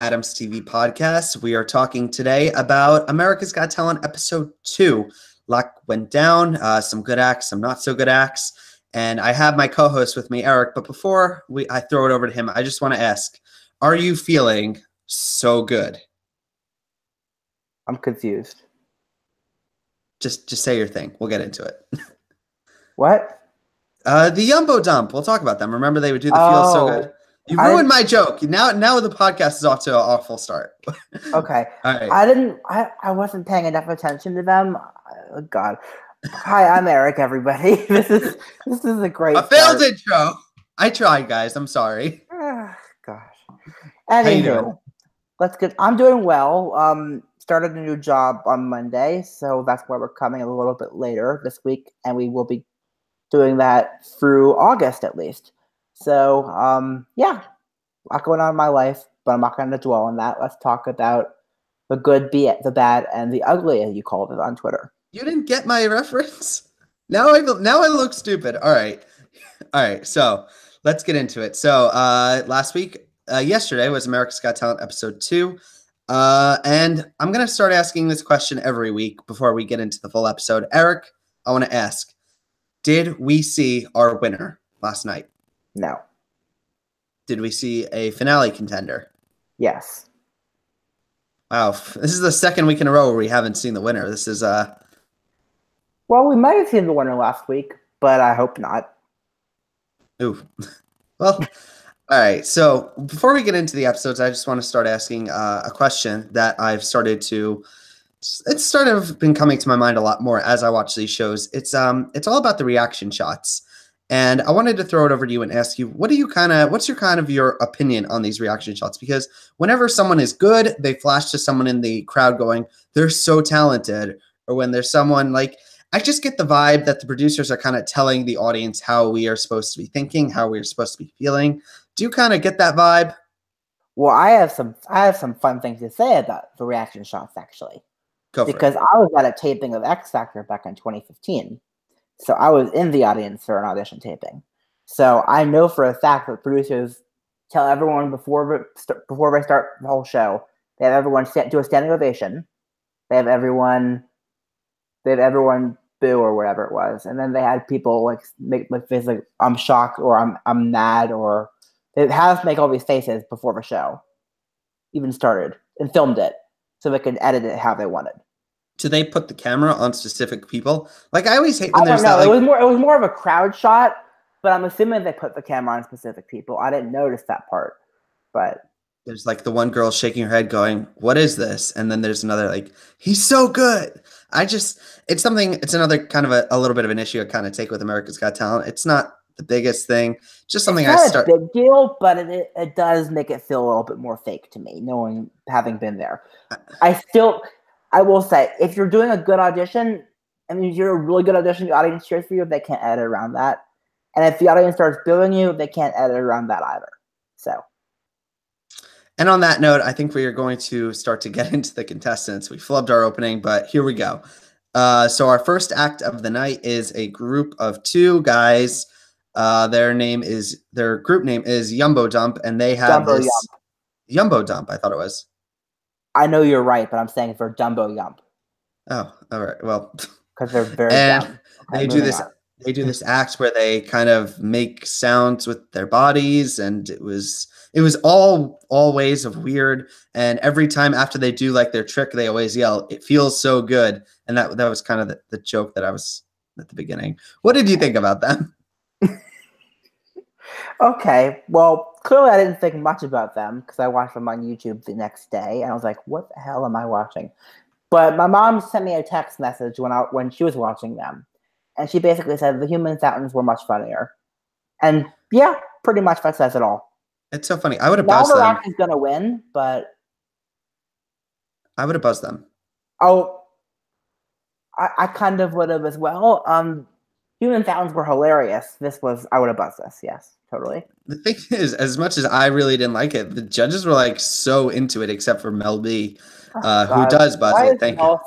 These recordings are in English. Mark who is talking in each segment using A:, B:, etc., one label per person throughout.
A: Adams TV podcast. We are talking today about America's Got Talent episode 2. Luck went down, some good acts, some not so good acts. And I have my co-host with me, Eric. But before I throw it over to him, I just want to ask, are you feeling so good?
B: I'm confused.
A: Just say your thing. We'll get into it.
B: What?
A: The Yumbo Dump. We'll talk about them. Remember they would do the Feel So Good? You ruined my joke. Now the podcast is off to an awful start.
B: Okay.
A: All right.
B: I wasn't paying enough attention to them. Oh, God. Hi, I'm Eric, everybody. This is a great
A: failed intro. I tried, guys. I'm sorry.
B: Gosh.
A: How you doing?
B: I'm doing well. Started a new job on Monday, so that's why we're coming a little bit later this week, and we will be doing that through August at least. So, yeah, a lot going on in my life, but I'm not going to dwell on that. Let's talk about the good, the bad, and the ugly, as you called it on Twitter.
A: You didn't get my reference? Now I look stupid. All right. So let's get into it. So yesterday was America's Got Talent episode 2. And I'm going to start asking this question every week before we get into the full episode. Eric, I want to ask, did we see our winner last night?
B: No.
A: Did we see a finale contender?
B: Yes.
A: Wow. This is the second week in a row where we haven't seen the winner. This is
B: Well, we might have seen the winner last week, but I hope not.
A: Ooh. Well, all right. So before we get into the episodes, I just want to start asking a question that it's sort of been coming to my mind a lot more as I watch these shows. It's all about the reaction shots. And I wanted to throw it over to you and ask you, what's your opinion on these reaction shots? Because whenever someone is good, they flash to someone in the crowd going, they're so talented. Or when there's someone I just get the vibe that the producers are kind of telling the audience how we are supposed to be thinking, how we are supposed to be feeling. Do you kind of get that vibe?
B: Well, I have some fun things to say about the reaction shots, actually. Because I was at a taping of X Factor back in 2015. So I was in the audience for an audition taping. So I know for a fact that producers tell everyone before they start the whole show, they have everyone do a standing ovation. They have everyone boo or whatever it was, and then they had people make faces like I'm shocked or I'm mad, or they have to make all these faces before the show even started and filmed it so they could edit it how they wanted.
A: Do they put the camera on specific people? I always hate when
B: there's that. It was more of a crowd shot, but I'm assuming they put the camera on specific people. I didn't notice that part, but
A: there's the one girl shaking her head going, what is this? And then there's another he's so good. It's another kind of a little bit of an issue I kind of take with America's Got Talent. It's not the biggest thing, just something
B: it's not a big deal, but it does make it feel a little bit more fake to me, having been there. I will say, if you're doing a good audition, if you're a really good audition, the audience cheers for you, they can't edit around that. And if the audience starts booing you, they can't edit around that either. So.
A: And on that note, I think we are going to start to get into the contestants. We flubbed our opening, but here we go. So our first act of the night is a group of 2 guys. Their group name is Yumbo Dump, and they have Yumbo Dump, I thought it was.
B: I know you're right, but I'm saying for Dumbo Yump.
A: Oh, all right. Well,
B: because they're very
A: dumb. They do this act where they kind of make sounds with their bodies, and it was all ways of weird. And every time after they do their trick, they always yell, "It feels so good." And that was kind of the joke that I was at the beginning. What did you think about them?
B: Okay, well, clearly I didn't think much about them because I watched them on YouTube the next day, and I was like, what the hell am I watching? But my mom sent me a text message when she was watching them, and she basically said the human fountains were much funnier. And yeah, pretty much that says it all.
A: It's so funny. I would have buzzed them.
B: Rock is going to win, but
A: I would have buzzed them.
B: Oh, I kind of would have as well. Human fountains were hilarious. I would have buzzed this. Yes, totally.
A: The thing is, as much as I really didn't like it, the judges were so into it, except for Mel B, who does buzz it. Thank you.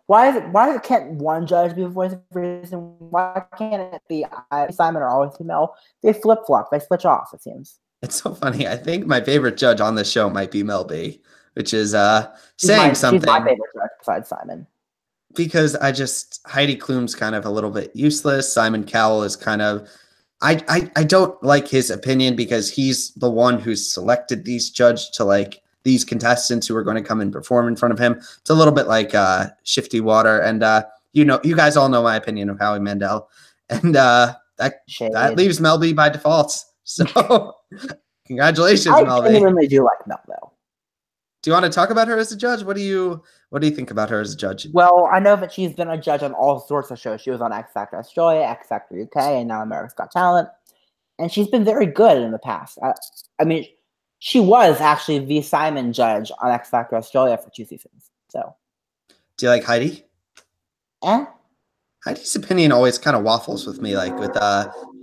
B: Why can't one judge be the voice of reason? Why can't it be Simon or always be Mel? They flip flop. They switch off. It seems.
A: It's so funny. I think my favorite judge on the show might be Mel B, which is
B: She's my
A: saying something.
B: favorite judge besides Simon.
A: Because Heidi Klum's kind of a little bit useless. Simon Cowell is kind of I don't like his opinion because he's the one who's selected these judge to like these contestants who are going to come and perform in front of him. It's a little bit like Shifty Water, and you guys all know my opinion of Howie Mandel, and that leaves Mel B by default. So congratulations, Mel B.
B: I genuinely do like Mel though.
A: Do you want to talk about her as a judge? What do you think about her as a judge?
B: Well, I know that she's been a judge on all sorts of shows. She was on X Factor Australia, X Factor UK, and now America's Got Talent. And she's been very good in the past. I mean, she was actually the Simon judge on X Factor Australia for 2 seasons. So,
A: do you like Heidi?
B: Eh?
A: Heidi's opinion always kind of waffles with me. Like with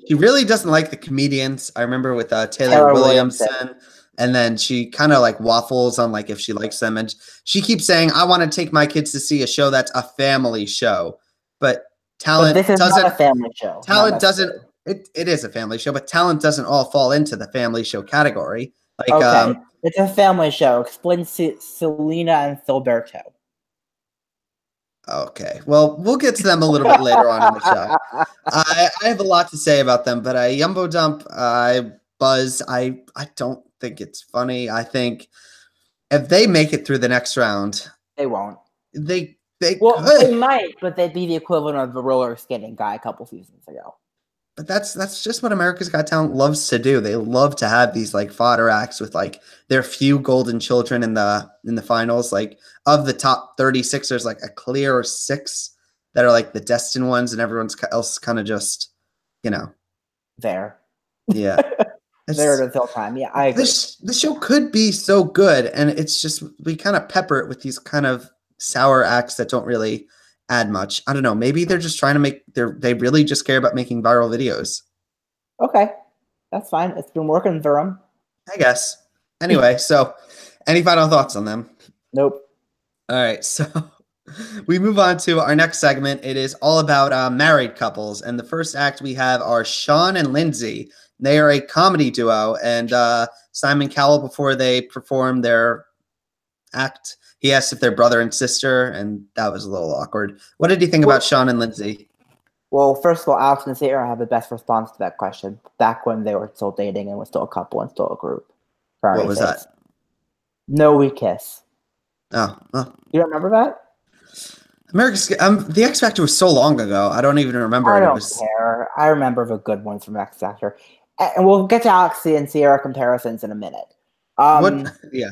A: she really doesn't like the comedians. I remember with Taylor Williamson. And then she kind of like waffles on like if she likes them. And she keeps saying, I want to take my kids to see a show that's a family show. But talent
B: this is
A: doesn't
B: not a family show.
A: Talent doesn't it is a family show, but talent doesn't all fall into the family show category. Like
B: okay. It's a family show. Explain Selena and Filberto.
A: Okay. Well, we'll get to them a little bit later on in the show. I have a lot to say about them, but Yumbo Dump, Buzz, I don't think it's funny. I think if they make it through the next round,
B: they won't.
A: They
B: could. They might, but they'd be the equivalent of the roller skating guy a couple seasons ago.
A: But that's just what America's Got Talent loves to do. They love to have these like fodder acts with like their few golden children in the finals. Like of the top 36, there's like a clear 6 that are like the destined ones, and everyone else kind of just,
B: there.
A: Yeah.
B: There to fill time. Yeah, I agree.
A: The show could be so good, and it's just we kind of pepper it with these kind of sour acts that don't really add much. I don't know. Maybe they're just trying to they really just care about making viral videos.
B: Okay, that's fine. It's been working for them,
A: I guess. Anyway, so any final thoughts on them?
B: Nope.
A: All right, so we move on to our next segment. It is all about married couples, and the first act we have are Sean and Lindsay. They are a comedy duo, and Simon Cowell, before they perform their act, he asked if they're brother and sister, and that was a little awkward. What did you think about Sean and Lindsay?
B: Well, first of all, Alex and Sarah have the best response to that question back when they were still dating and was still a couple and still a group.
A: What was that?
B: No, we kiss.
A: Oh, well.
B: You don't remember that?
A: The X Factor was so long ago. I don't even remember.
B: I don't care. I remember the good ones from X Factor. And we'll get to Alex and Sierra comparisons in a minute.
A: Yeah.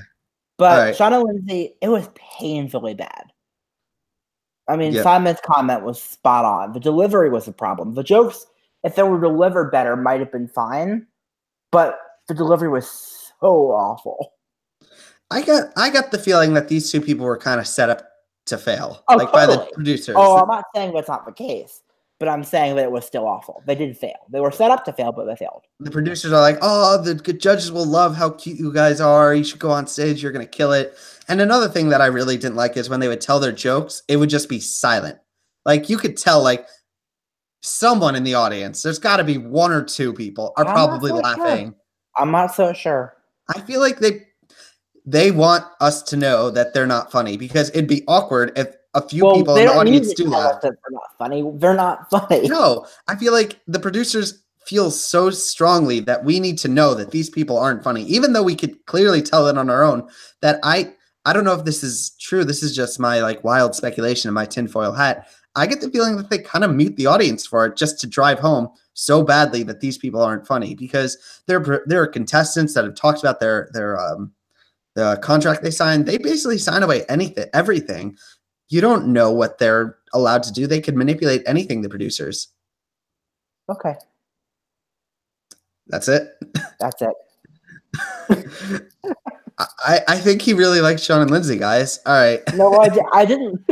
B: But right. Sean and Lindsay, it was painfully bad. I mean, Simon's comment was spot on. The delivery was the problem. The jokes, if they were delivered better, might have been fine. But the delivery was so awful.
A: I got the feeling that these two people were kind of set up to fail,
B: totally.
A: By the producers.
B: Oh, I'm not saying that's not the case. But I'm saying that it was still awful. They did fail. They were set up to fail, but they failed.
A: The producers are like, oh, the good judges will love how cute you guys are. You should go on stage. You're going to kill it. And another thing that I really didn't like is when they would tell their jokes, it would just be silent. Like, you could tell, like, someone in the audience, there's got to be 1 or 2 people are probably laughing.
B: Sure. I'm not so sure.
A: I feel like they want us to know that they're not funny because it'd be awkward if a few people in the audience do laugh.
B: They're not funny. They're not funny.
A: No, I feel like the producers feel so strongly that we need to know that these people aren't funny, even though we could clearly tell it on our own. That I don't know if this is true. This is just my like wild speculation in my tinfoil hat. I get the feeling that they kind of mute the audience for it just to drive home so badly that these people aren't funny because there are contestants that have talked about their the contract they signed. They basically sign away everything. You don't know what they're allowed to do. They could manipulate anything, the producers.
B: Okay.
A: That's it?
B: That's it.
A: I think he really likes Sean and Lindsay, guys. All right.
B: No, I didn't.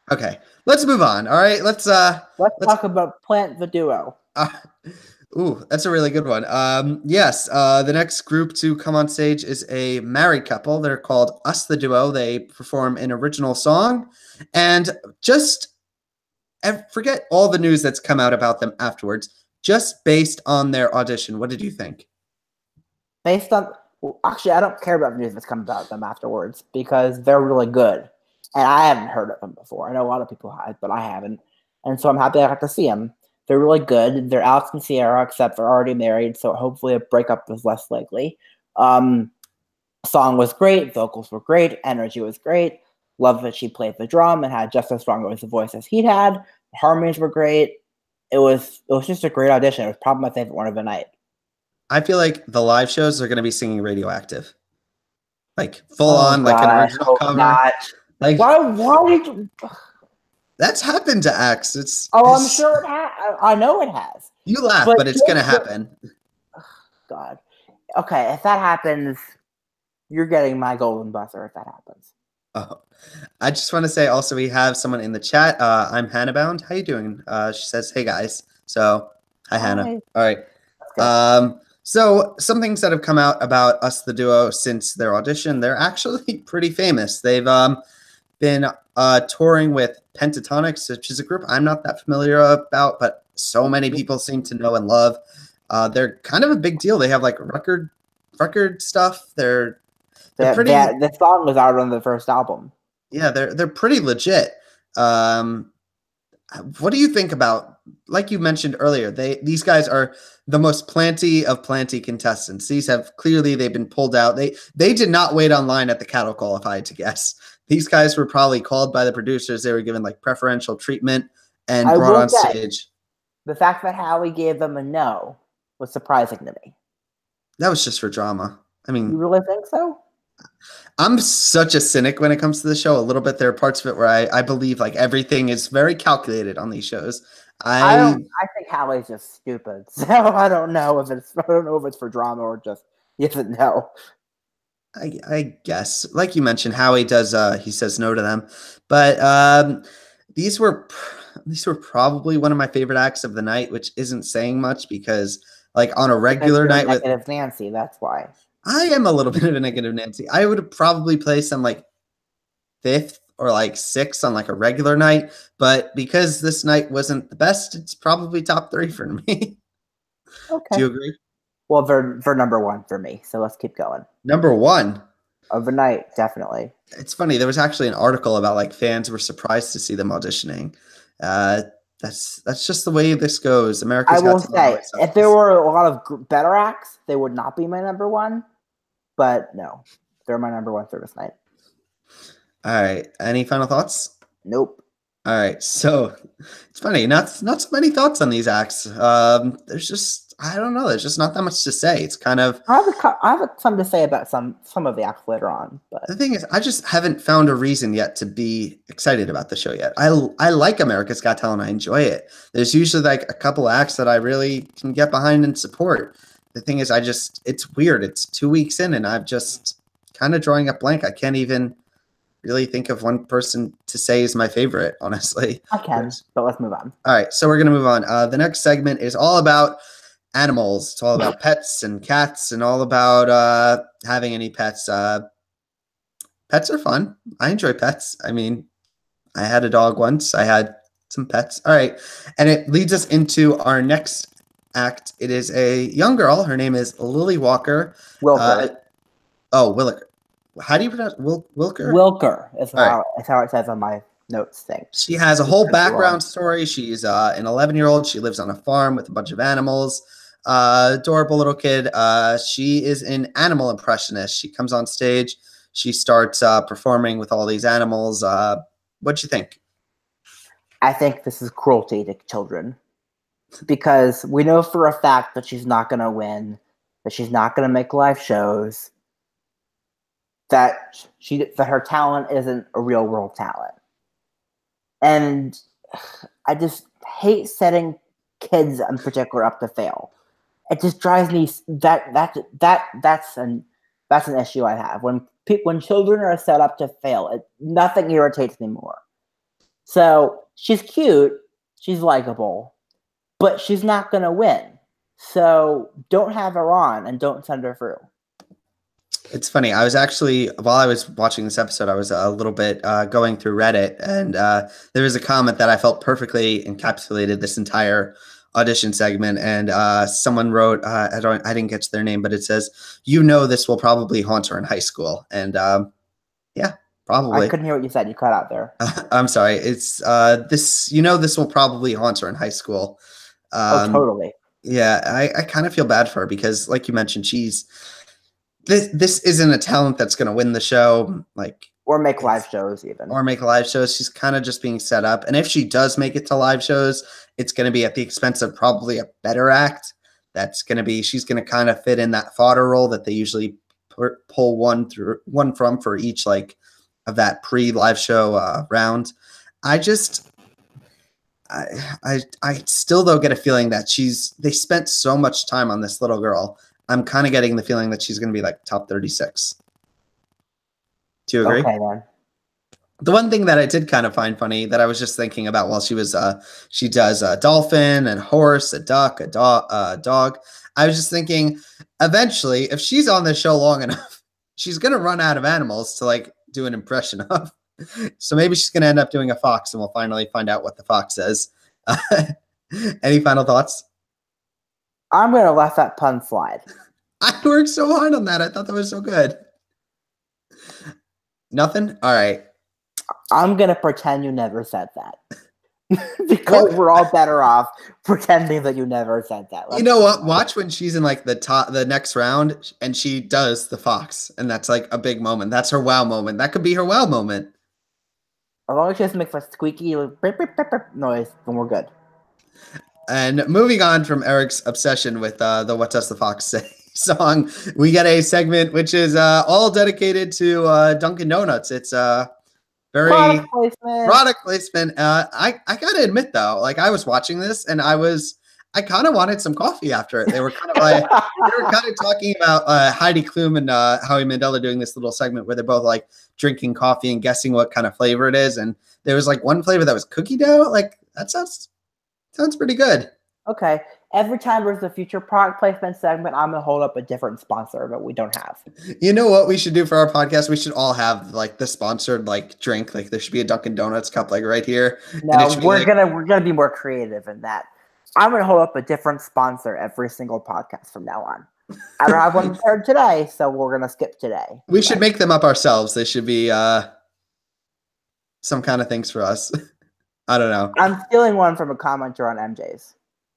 A: Okay. Let's move on. All right. Let's
B: talk about Plant the Duo.
A: Ooh, that's a really good one. Yes, the next group to come on stage is a married couple. They're called Us the Duo. They perform an original song, and just forget all the news that's come out about them afterwards. just based on their audition, what did you think?
B: Based on, well, actually, I don't care about the news that's come about them afterwards because they're really good, and I haven't heard of them before. I know a lot of people have, but I haven't, and so I'm happy I got to see them. They're really good. They're Alex and Sierra, except they're already married, so hopefully a breakup is less likely. Song was great, vocals were great, energy was great. Love that she played the drum and had just as strong of a voice as he'd had. The harmonies were great. It was just a great audition. It was probably my favorite one of the night.
A: I feel like the live shows are going to be singing Radioactive, like full on, like an original cover.
B: Not.
A: Like
B: why did you?
A: That's happened to acts.
B: I'm sure it has. I know it has.
A: You laugh, but it's going to happen.
B: God. Okay, if that happens, you're getting my golden buzzer if that happens.
A: Oh, I just want to say also we have someone in the chat. I'm Hannah Bound. How you doing? She says, "Hey guys." So, hi Hannah. All right. So some things that have come out about Us the Duo since their audition, they're actually pretty famous. They've been touring with Pentatonics, which is a group I'm not that familiar about, but so many people seem to know and love. They're kind of a big deal. They have like record stuff. They're pretty.
B: The song was out on the first album.
A: Yeah, they're pretty legit. What do you think about, like you mentioned earlier, these guys are the most planty of planty contestants. They've been pulled out. They did not wait online at the cattle call, if I had to guess. These guys were probably called by the producers. They were given like preferential treatment and brought on stage.
B: The fact that Howie gave them a no was surprising to me.
A: That was just for drama. I mean,
B: you really think so?
A: I'm such a cynic when it comes to the show. A little bit, there are parts of it where I believe like everything is very calculated on these shows.
B: I think Howie's just stupid. So I don't know if it's for drama or just yes and no.
A: I guess, like you mentioned, Howie does. He says no to them, but these were probably one of my favorite acts of the night, which isn't saying much because like on a regular night with
B: Negative Nancy, that's why.
A: I am a little bit of a negative Nancy. I would probably place them like 5th or like 6th on like a regular night, but because this night wasn't the best, it's probably top 3 for me.
B: Okay.
A: Do you agree?
B: Well, for number 1 for me, so let's keep going.
A: Number 1
B: of the night, definitely.
A: It's funny. There was actually an article about like fans were surprised to see them auditioning. That's just the way this goes. America's
B: I will say, if there were a lot of better acts, they would not be my number 1. But no, they're my number 1 for this night.
A: All right. Any final thoughts?
B: Nope.
A: All right. So it's funny. Not so many thoughts on these acts. There's just, I don't know. There's just not that much to say. It's kind of.
B: I have something to say about some of the acts later on. But
A: the thing is, I just haven't found a reason yet to be excited about the show yet. I like America's Got Talent. I enjoy it. There's usually like a couple acts that I really can get behind and support. The thing is, it's weird. It's 2 weeks in, and I'm just kind of drawing a blank. I can't even really think of one person to say is my favorite, honestly.
B: I can, but let's move on.
A: All right, so we're going to move on. The next segment is all about animals. It's all about pets and cats and all about having any pets. Pets are fun. I enjoy pets. I mean, I had a dog once. I had some pets. All right, and it leads us into our next act. It is a young girl. Her name is Lily Walker.
B: Wilker.
A: Wilker. How do you pronounce Wilker?
B: Wilker is how it says on my notes thing.
A: She has a whole background story. She's an 11-year-old. She lives on a farm with a bunch of animals. Adorable little kid. She is an animal impressionist. She comes on stage. She starts performing with all these animals. What'd you think?
B: I think this is cruelty to children. Because we know for a fact that she's not going to win, that she's not going to make live shows, that her talent isn't a real world talent. And I just hate setting kids in particular up to fail. It just drives me that's an issue I have. When children are set up to fail, nothing irritates me more. So she's cute, she's likable, but she's not going to win. So don't have her on and don't send her through.
A: It's funny. I was actually, while I was watching this episode, I was a little bit going through Reddit, and there was a comment that I felt perfectly encapsulated this entire audition segment, and someone wrote, I didn't get to their name, but it says, this will probably haunt her in high school. And yeah, probably.
B: I couldn't hear what you said. You cut out there.
A: I'm sorry. It's this, this will probably haunt her in high school.
B: Totally.
A: Yeah, I kind of feel bad for her because, like you mentioned, this isn't a talent that's going to win the show,
B: or make live shows even.
A: Or make live shows. She's kind of just being set up. And if she does make it to live shows, it's going to be at the expense of probably a better act. She's going to kind of fit in that fodder role that they usually pull one from for each of that pre-live show round. I still though get a feeling that they spent so much time on this little girl. I'm kind of getting the feeling that she's going to be top 36. Do you agree?
B: Okay, then.
A: The one thing that I did kind of find funny that I was just thinking about while she does a dolphin and horse, a duck, a dog. I was just thinking, eventually, if she's on this show long enough, she's going to run out of animals to do an impression of. So maybe she's going to end up doing a fox, and we'll finally find out what the fox says. Any final thoughts?
B: I'm going to let that pun slide.
A: I worked so hard on that. I thought that was so good. Nothing? All right.
B: I'm going to pretend you never said that. Because we're all better off pretending that you never said that.
A: You know what? Watch when she's in the next round and she does the fox. And that's a big moment. That's her wow moment. That could be her wow moment.
B: As long as she doesn't make a squeaky noise, then we're good.
A: And moving on from Eric's obsession with the What Does the Fox Say song, we get a segment which is all dedicated to Dunkin' Donuts. It's very product placement. I gotta admit though, I was watching this and I kind of wanted some coffee after it. They were kind of talking about Heidi Klum and Howie Mandel doing this little segment where they're both drinking coffee and guessing what kind of flavor it is. And there was one flavor that was cookie dough. That sounds pretty good.
B: Okay. Every time there's a future product placement segment, I'm going to hold up a different sponsor that we don't have.
A: You know what we should do for our podcast? We should all have the sponsored drink. There should be a Dunkin' Donuts cup right here.
B: No, we're gonna be more creative than that. I'm going to hold up a different sponsor every single podcast from now on. I don't have one prepared today, so we're going to skip today.
A: We should make them up ourselves. They should be some kind of things for us. I don't know.
B: I'm stealing one from a commenter on MJ's.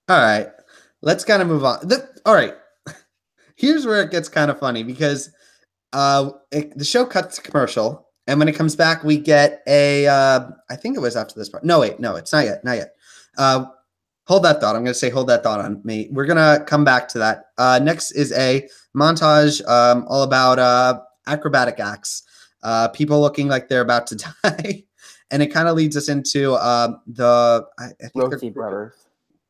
A: All right. Let's kind of move on. All right. Here's where it gets kind of funny because the show cuts to commercial. And when it comes back, we get I think it was after this part. No, wait. No, it's not yet. Not yet. Hold that thought. I'm going to say hold that thought on me. We're going to come back to that. Next is a montage all about acrobatic acts. People looking like they're about to die. And it kind of leads us into the
B: Rossi brothers.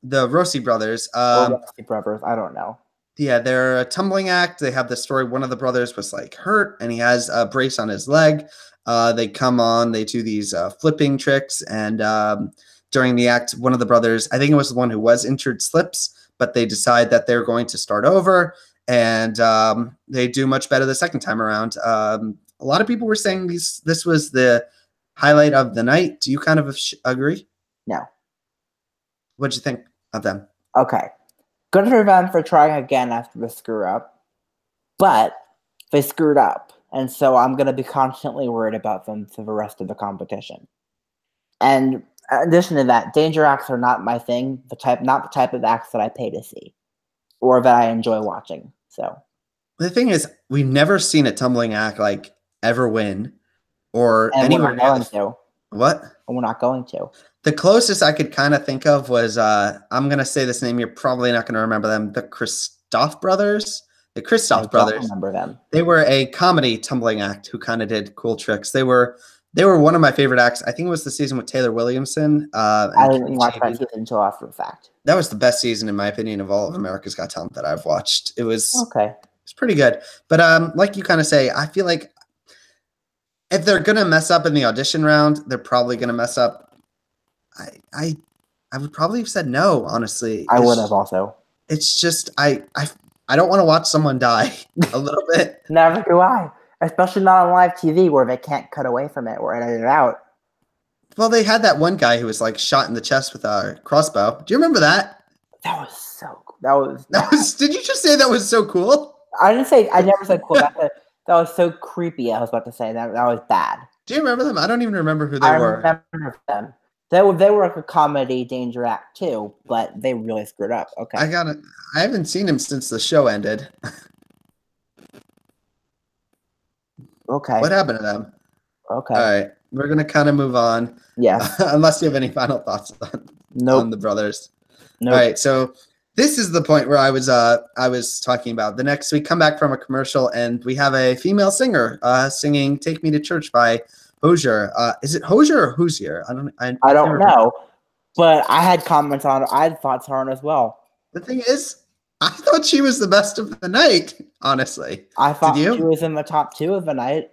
A: The Rossi brothers.
B: Rossi brothers. I don't know.
A: Yeah, they're a tumbling act. They have the story. One of the brothers was hurt, and he has a brace on his leg. They come on. They do these flipping tricks, and during the act, one of the brothers, I think it was the one who was injured, slips, but they decide that they're going to start over, and they do much better the second time around. A lot of people were saying this was the highlight of the night. Do you kind of agree?
B: No.
A: What'd you think of them?
B: Okay. Good for them for trying again after the screw up, but they screwed up. And so I'm going to be constantly worried about them for the rest of the competition. And in addition to that, danger acts are not my thing, not the type of acts that I pay to see or that I enjoy watching. So
A: the thing is, we've never seen a tumbling act ever win. Or
B: and
A: anywhere
B: we're not going to.
A: What?
B: And we're not going to.
A: The closest I could kind of think of was, I'm going to say this name. You're probably not going to remember them. The Kristoff brothers. The Kristoff brothers.
B: I remember them.
A: They were a comedy tumbling act who kind of did cool tricks. They were one of my favorite acts. I think it was the season with Taylor Williamson.
B: I didn't watch that season until after the fact.
A: That was the best season, in my opinion, of all of America's Got Talent that I've watched. It was
B: okay.
A: It's pretty good. But like you kind of say, I feel like if they're gonna mess up in the audition round, they're probably gonna mess up. I would probably have said no, honestly.
B: I would have also.
A: It's just I don't want to watch someone die a little bit.
B: Never do I. Especially not on live TV where they can't cut away from it or edit it out.
A: Well, they had that one guy who was shot in the chest with a crossbow. Do you remember that?
B: That was so cool. That
A: was. Did you just say that was so cool?
B: I didn't say. I never said cool. That was so creepy. I was about to say that was bad.
A: Do you remember them? I don't even remember who they were.
B: I remember them. They were like a comedy danger act too, but they really screwed up. Okay.
A: I haven't seen him since the show ended.
B: Okay.
A: What happened to them?
B: Okay.
A: All right. We're going to kind of move on.
B: Yeah.
A: Unless you have any final thoughts on the brothers. Nope. All right. So this is the point where I was talking about. The next, we come back from a commercial and we have a female singer singing "Take Me to Church" by Hozier. Is it Hozier or Hozier?
B: I don't know, but I had comments on it. I had thoughts on it as well.
A: The thing is, I thought she was the best of the night, honestly.
B: I thought she was in the top 2 of the night.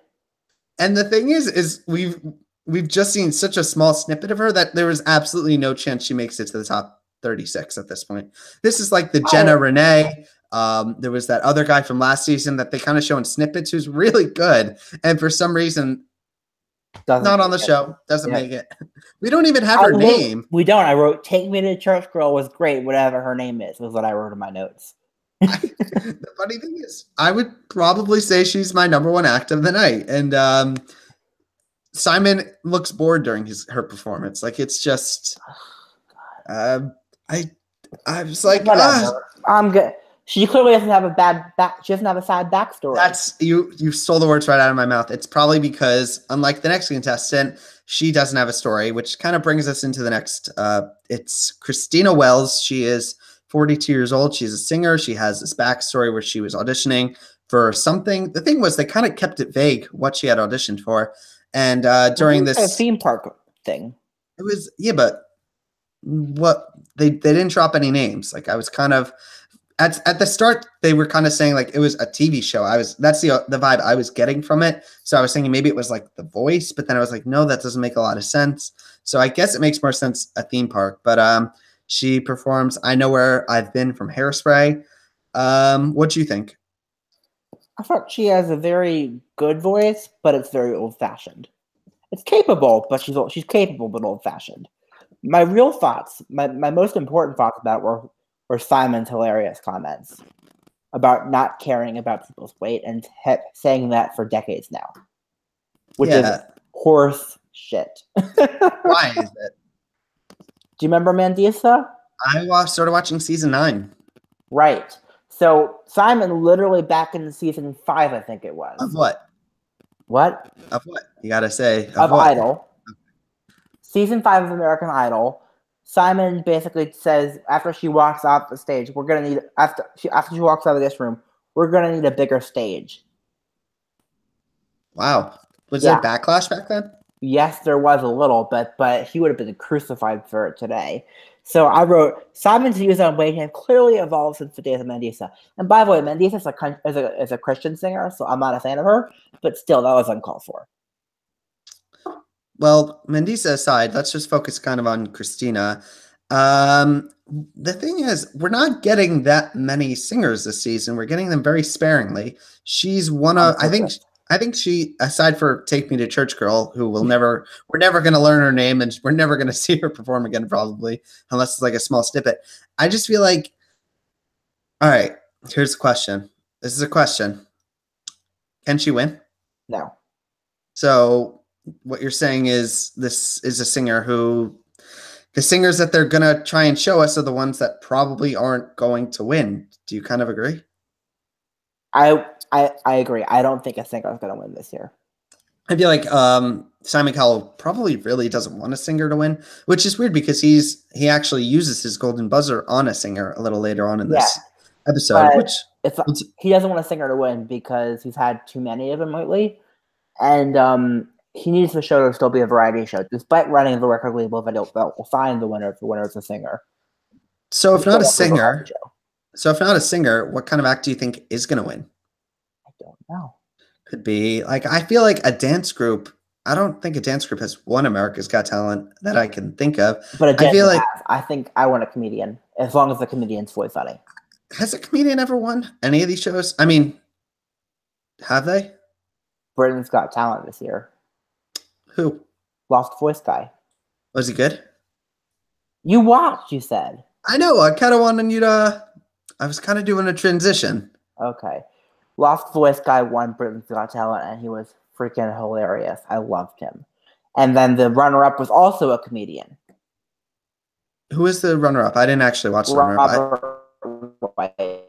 A: And the thing is we've just seen such a small snippet of her that there was absolutely no chance she makes it to the top 36 at this point. This is like the Jenna Renee. There was that other guy from last season that they kind of show in snippets who's really good. And for some reason, not on the show. Doesn't make it. We don't even have her name.
B: We don't. I wrote "Take Me to Church Girl" was great. Whatever her name is was what I wrote in my notes.
A: The funny thing is, I would probably say she's my number 1 act of the night. And Simon looks bored during her performance. Like it's just, I was like,
B: I'm good. She clearly doesn't have a bad back. She doesn't have a sad backstory.
A: That's you stole the words right out of my mouth. It's probably because, unlike the next contestant, she doesn't have a story, which kind of brings us into the next. It's Christina Wells. She is 42 years old. She's a singer. She has this backstory where she was auditioning for something. The thing was, they kind of kept it vague what she had auditioned for. And during this
B: theme park thing,
A: it was but what they didn't drop any names. Like I was kind of. At the start, they were kind of saying like it was a TV show. That's the vibe I was getting from it. So I was thinking maybe it was like The Voice, but then I was like, no, that doesn't make a lot of sense. So I guess it makes more sense a theme park. But she performs "I Know Where I've Been" from Hairspray. What do you think?
B: I thought she has a very good voice, but it's very old-fashioned. It's capable, but she's capable but old-fashioned. My real thoughts, my most important thoughts about it were Simon's hilarious comments about not caring about people's weight and saying that for decades now, which is horse shit.
A: Why is it?
B: Do you remember Mandisa?
A: I started watching season 9.
B: Right. So Simon literally back in season 5, I think it was.
A: Of what?
B: What?
A: Of what? You gotta say.
B: Of Idol. Season 5 of American Idol. Simon basically says after she walks off the stage, we're gonna need after she walks out of this room, we're gonna need a bigger stage.
A: Wow. Was there backlash back then?
B: Yes, there was a little, but he would have been crucified for it today. So I wrote, Simon's views on weight have clearly evolved since the days of Mandisa. And by the way, Mandisa is a Christian singer, so I'm not a fan of her, but still, that was uncalled for.
A: Well, Mandisa aside, let's just focus kind of on Christina. The thing is, we're not getting that many singers this season. We're getting them very sparingly. She's one of, I think she, aside for "Take Me to Church Girl," who we're never going to learn her name and we're never going to see her perform again, probably, unless it's like a small snippet. I just feel like, all right, here's the question. This is a question. Can she win?
B: No.
A: So what you're saying is this is a singer who the singers that they're going to try and show us are the ones that probably aren't going to win. Do you kind of agree?
B: I agree. I don't think a singer is going to win this year.
A: I feel like Simon Cowell probably really doesn't want a singer to win, which is weird because he actually uses his golden buzzer on a singer a little later on in this episode.
B: He doesn't want a singer to win because he's had too many of them lately, and he needs the show to still be a variety show, despite running the record label that will find the winner if the winner is a singer.
A: So if not a singer, what kind of act do you think is going to win?
B: I don't know.
A: Could be like, I feel like a dance group. I don't think a dance group has won America's Got Talent that I can think of.
B: But I think I want a comedian, as long as the comedian's fully funny.
A: Has a comedian ever won any of these shows? I mean, have they?
B: Britain's Got Talent this year.
A: Who?
B: Lost Voice guy.
A: Was he good?
B: You watched, you said.
A: I know. I kind of wanted you to. I was kind of doing a transition.
B: Okay. Lost Voice guy won Britain's Got Talent, and he was freaking hilarious. I loved him. And then the runner-up was also a comedian.
A: Who is the runner-up? I didn't actually watch the runner-up.
B: White.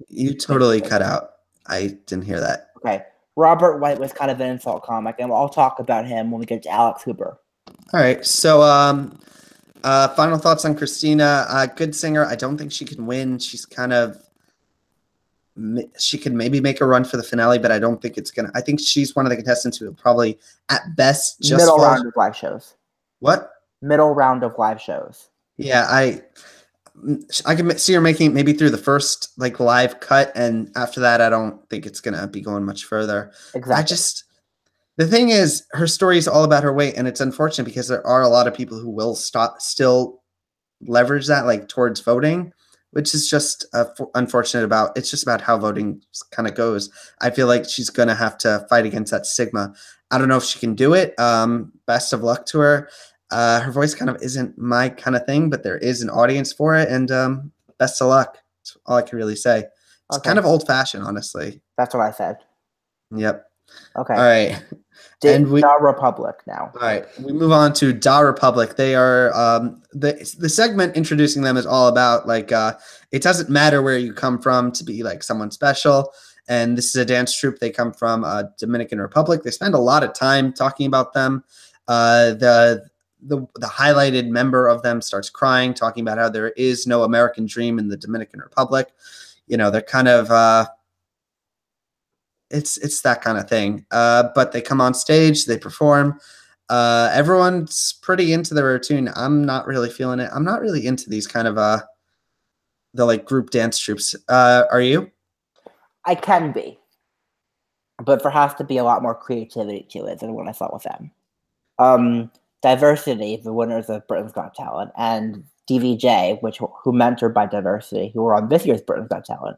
A: You totally cut out. I didn't hear that.
B: Okay. Robert White was kind of an insult comic, and I'll talk about him when we get to Alex Hooper.
A: All right. So, final thoughts on Christina. Good singer. I don't think she can win. She's kind of. She could maybe make a run for the finale, but I don't think it's gonna. I think she's one of the contestants who will probably, at best, just
B: middle round of live shows.
A: What?
B: Middle round of live shows.
A: Yeah, I can see her making maybe through the first live cut, and after that, I don't think it's gonna be going much further.
B: Exactly.
A: The thing is, her story is all about her weight, and it's unfortunate because there are a lot of people who will still leverage that towards voting, which is just unfortunate about. It's just about how voting kind of goes. I feel like she's going to have to fight against that stigma. I don't know if she can do it. Best of luck to her. Her voice kind of isn't my kind of thing, but there is an audience for it, and best of luck. That's all I can really say. It's kind of old-fashioned, honestly.
B: That's what I said.
A: Yep.
B: Okay.
A: All right.
B: Da Republic now.
A: All right. We move on to Da Republic. They are the segment introducing them is all about it doesn't matter where you come from to be someone special. And this is a dance troupe. They come from Dominican Republic. They spend a lot of time talking about them. The highlighted member of them starts crying, talking about how there is no American dream in the Dominican Republic. They're kind of it's that kind of thing. But they come on stage, they perform. Everyone's pretty into the routine. I'm not really feeling it. I'm not really into these kind of the group dance troupes. Are you?
B: I can be, but there has to be a lot more creativity to it than what I saw with them. Diversity, the winners of Britain's Got Talent, and DVJ, who mentored by Diversity, who were on this year's Britain's Got Talent.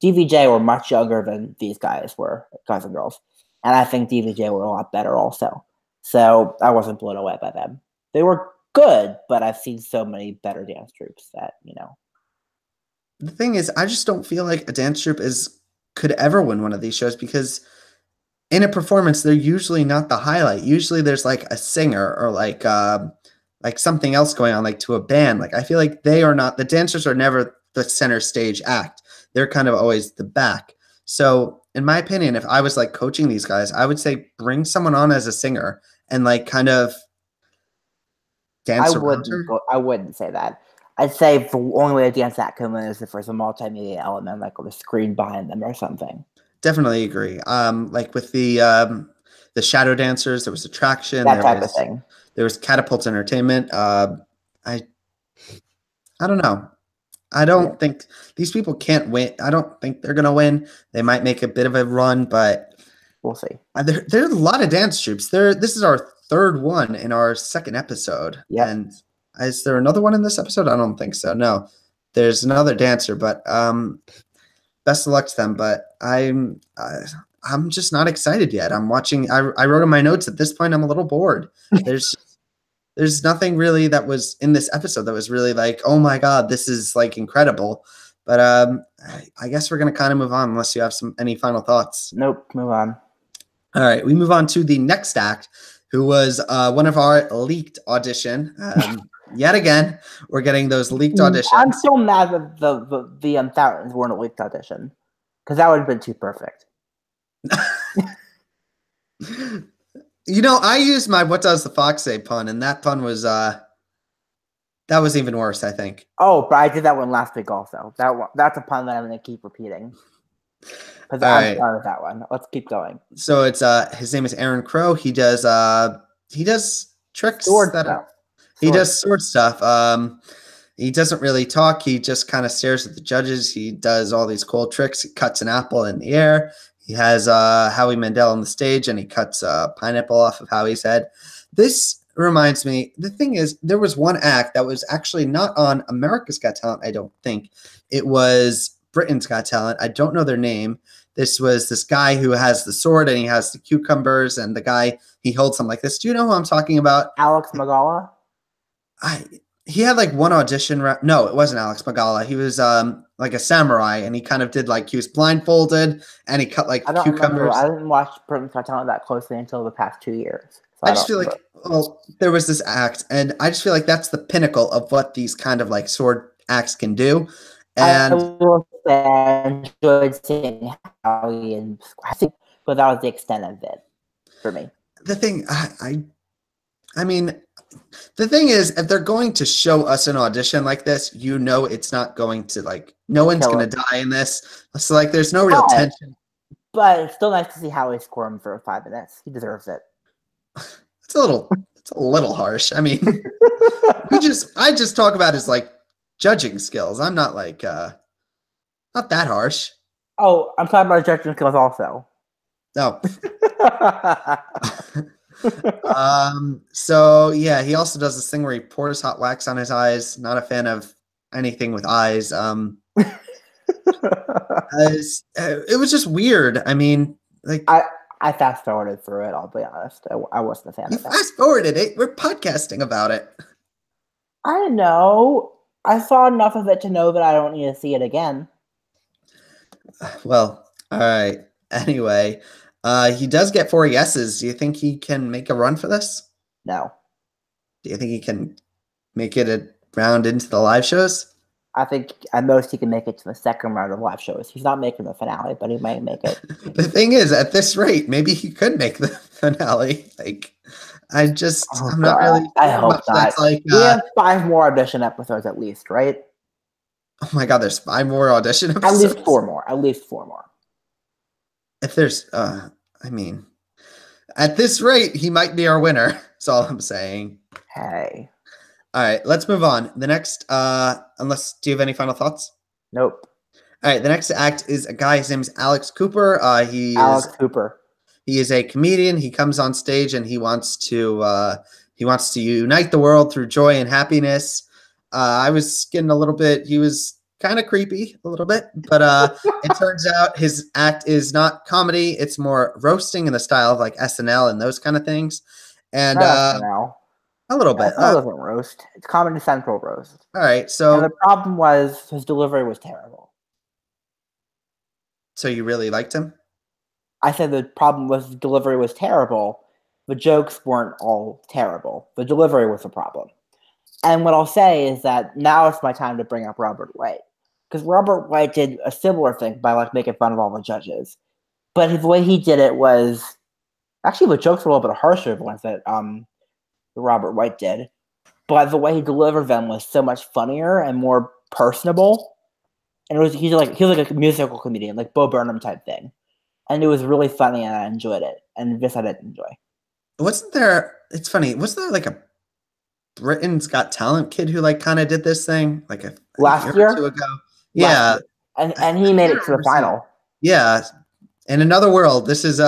B: DVJ were much younger than these guys were, guys and girls. And I think DVJ were a lot better also. So I wasn't blown away by them. They were good, but I've seen so many better dance troupes that,
A: The thing is, I just don't feel like a dance troupe could ever win one of these shows because in a performance, they're usually not the highlight. Usually there's a singer or something else going on, to a band. I feel like they are not, the dancers are never the center stage act. They're kind of always the back. So in my opinion, if I was coaching these guys, I would say bring someone on as a singer and kind of dance around her.
B: I wouldn't say that. I'd say the only way to dance that can win is if there's a multimedia element, with a screen behind them or something.
A: Definitely agree. With the shadow dancers, there was attraction.
B: That type of thing.
A: There was Catapult Entertainment. I don't know. I don't think these people can't win. I don't think they're going to win. They might make a bit of a run, but
B: we'll see.
A: There are a lot of dance troupes. This is our third one in our second episode.
B: Yeah.
A: And is there another one in this episode? I don't think so. No, there's another dancer, but best of luck to them. But I'm just not excited yet. I'm watching. I wrote in my notes at this point, I'm a little bored. There's nothing really that was in this episode that was really oh my God, this is incredible. But I guess we're going to kind of move on unless you have any final thoughts.
B: Nope, move on.
A: All right, we move on to the next act, who was one of our leaked audition. Yet again, we're getting those leaked auditions.
B: I'm still mad that the Fountains weren't a leaked audition because that would have been too perfect.
A: I used my "What does the fox say" pun, and that pun was that was even worse, I think.
B: Oh, but I did that one last week also. That's a pun that I'm going to keep repeating because I'm proud of that one. Let's keep going.
A: So it's his name is Aaron Crow. He does tricks. He does sword stuff. He doesn't really talk. He just kind of stares at the judges. He does all these cool tricks. He cuts an apple in the air. He has Howie Mandel on the stage, and he cuts a pineapple off of Howie's head. This reminds me, the thing is, there was one act that was actually not on America's Got Talent, I don't think. It was Britain's Got Talent. I don't know their name. This was this guy who has the sword, and he has the cucumbers, and the guy, he holds them like this. Do you know who I'm talking about?
B: Alex Magala?
A: he had like one audition. No, it wasn't Alex Magala. He was like a samurai, and he kind of did like he was blindfolded and he cut like
B: I don't remember.
A: cucumbers.
B: I didn't watch Britain's Got Talent that closely until the past 2 years. So
A: I just feel like, well, there was this act, and I just feel like that's the pinnacle of what these kind of like sword acts can do. And
B: I will say I enjoyed seeing how he, and I think, but that was the extent of it for me.
A: The thing, I mean, the thing is, if they're going to show us an audition like this, you know, it's not going to like, no one's going to die in this. So like, there's no real tension.
B: But it's still nice to see how he squirmed for 5 minutes. He deserves it.
A: It's a little harsh. I mean, I just talk about his like judging skills. I'm not like, not that harsh.
B: Oh, I'm talking about judging skills also.
A: No. So yeah, he also does this thing where he pours hot wax on his eyes. Not a fan of anything with eyes. It was just weird. I mean, like
B: I fast forwarded through it. I'll be honest. I wasn't a fan of that.
A: Fast forwarded it. We're podcasting about it.
B: I know. I saw enough of it to know that I don't need to see it again.
A: Well, all right. Anyway, he does get 4 yeses. Do you think he can make a run for this?
B: No.
A: Do you think he can make it a round into the live shows?
B: I think at most he can make it to the second round of live shows. He's not making the finale, but he might make it.
A: The thing is, at this rate, maybe he could make the finale. Like, I'm not really.
B: I hope not. Like, we have 5 more audition episodes at least, right?
A: Oh my God, there's 5 more audition episodes?
B: At least 4 more. At least 4 more.
A: If there's, I mean, at this rate, he might be our winner. That's all I'm saying.
B: Hey.
A: All right, let's move on. The next, do you have any final thoughts?
B: Nope.
A: All right, the next act is a guy. His name is Alex Cooper. Alex
B: Cooper.
A: He is a comedian. He comes on stage and he wants to unite the world through joy and happiness. I was getting a little bit. He was kind of creepy a little bit, but it turns out his act is not comedy. It's more roasting in the style of like SNL and those kind of things. And
B: SNL.
A: A little bit.
B: It doesn't roast. It's Comedy Central roast.
A: All right. So
B: and the problem was his delivery was terrible.
A: So you really liked him?
B: I said the problem was the delivery was terrible. The jokes weren't all terrible. The delivery was the problem. And what I'll say is that now it's my time to bring up Robert White. Because Robert White did a similar thing by like making fun of all the judges. But the way he did it was actually the jokes were a little bit harsher than the ones that Robert White did. But the way he delivered them was so much funnier and more personable. And he was like a musical comedian, like Bo Burnham type thing. And it was really funny and I enjoyed it. And this I didn't enjoy.
A: Wasn't there, it's funny, was there like a Britain's Got Talent kid who like kind of did this thing like a
B: last year
A: or 2 ago? Yeah.
B: And he made it to the final.
A: Yeah. In another world, this is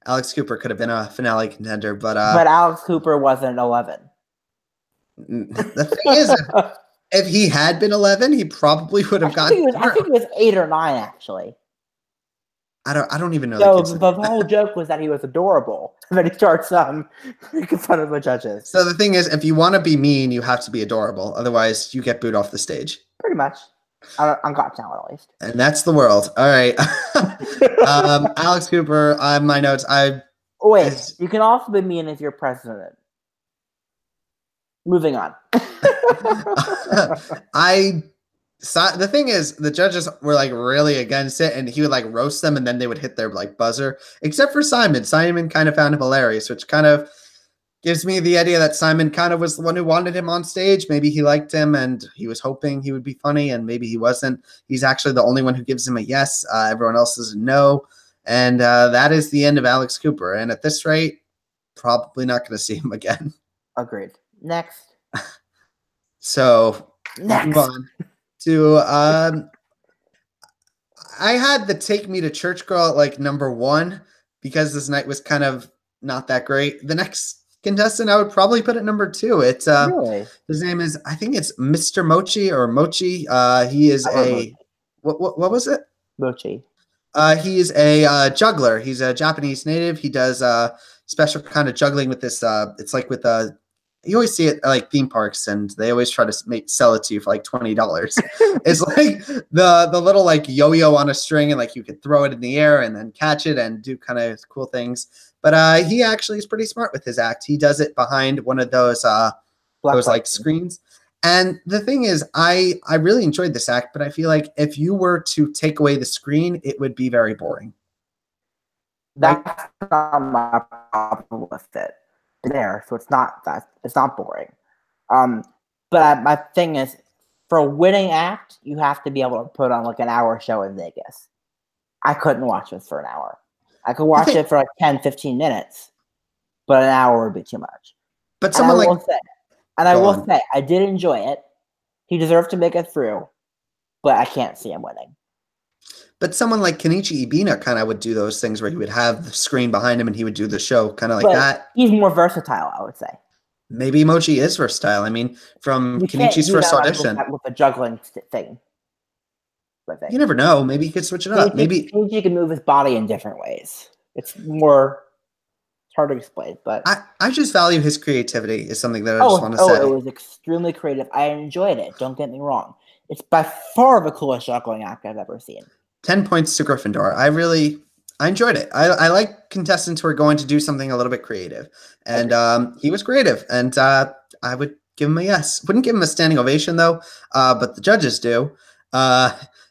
A: Alex Cooper could have been a finale contender, but
B: Alex Cooper wasn't 11.
A: The thing is, if he had been 11, he probably would have gotten.
B: I think he was 8 or 9 actually.
A: I don't even know.
B: So the whole joke was that he was adorable. And then he starts making fun of the judges.
A: So the thing is, if you want to be mean, you have to be adorable. Otherwise, you get booed off the stage.
B: Pretty much. On Got Talent, at least.
A: And that's the world. All right. Alex Cooper, my notes.
B: You can also be mean if you're president. Moving on.
A: The thing is, the judges were like really against it, and he would like roast them, and then they would hit their like buzzer. Except for Simon. Simon kind of found him hilarious, which kind of gives me the idea that Simon kind of was the one who wanted him on stage. Maybe he liked him, and he was hoping he would be funny, and maybe he wasn't. He's actually the only one who gives him a yes. Everyone else is a no, and that is the end of Alex Cooper. And at this rate, probably not going to see him again.
B: Agreed. Next.
A: So
B: next.
A: Move on to I had the Take Me to Church Girl at like number 1 because this night was kind of not that great. The next contestant I would probably put at number 2. It's
B: really?
A: His name is, I think it's Mr. Mochi or Mochi. He is what was it?
B: Mochi.
A: He is a juggler. He's a Japanese native. He does special kind of juggling with this. It's like with you always see it at like theme parks, and they always try to sell it to you for like $20. It's like the little like yo-yo on a string, and like you could throw it in the air and then catch it and do kind of cool things. But he actually is pretty smart with his act. He does it behind one of those like screens. And the thing is, I really enjoyed this act, but I feel like if you were to take away the screen, it would be very boring.
B: That's not my problem with it. There, so it's not boring. But my thing is, for a winning act, you have to be able to put on like an hour show in Vegas. I couldn't watch this for an hour. I could watch it for like 10, 15 minutes, but an hour would be too much.
A: But someone
B: I will say, I did enjoy it. He deserved to make it through, but I can't see him winning.
A: But someone like Kenichi Ibina kind of would do those things where he would have the screen behind him and he would do the show kind of like that.
B: He's more versatile, I would say.
A: Maybe Mochi is versatile. I mean, from Kenichi's first audition.
B: With the juggling thing.
A: You never know. Maybe he could switch it up. Maybe
B: Kenichi can move his body in different ways. It's hard to explain, but
A: I just value his creativity is something that I just want to say.
B: It was extremely creative. I enjoyed it. Don't get me wrong. It's by far the coolest juggling act I've ever seen. 10
A: points to Gryffindor. I enjoyed it. I like contestants who are going to do something a little bit creative. And he was creative. And I would give him a yes. Wouldn't give him a standing ovation, though, but the judges do.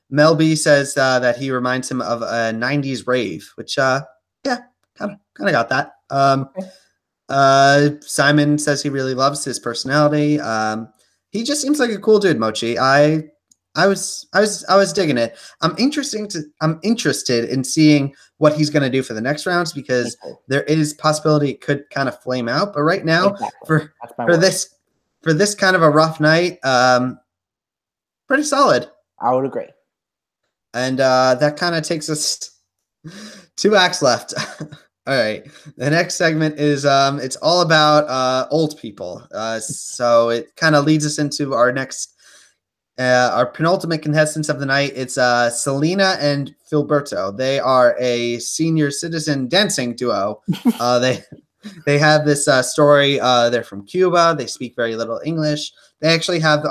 A: Mel B says that he reminds him of a 90s rave, which, yeah, kind of got that. Simon says he really loves his personality. He just seems like a cool dude, Mochi. I was digging it. I'm interested in seeing what he's going to do for the next rounds, because there is possibility it could kind of flame out. But right now, for this kind of a rough night, pretty solid.
B: I would agree.
A: And that kind of takes us 2 acts left. All right. The next segment is it's all about old people. So it kind of leads us into our next. Our penultimate contestants of the night, it's Selena and Filberto. They are a senior citizen dancing duo. They have this story. They're from Cuba. They speak very little English. They actually have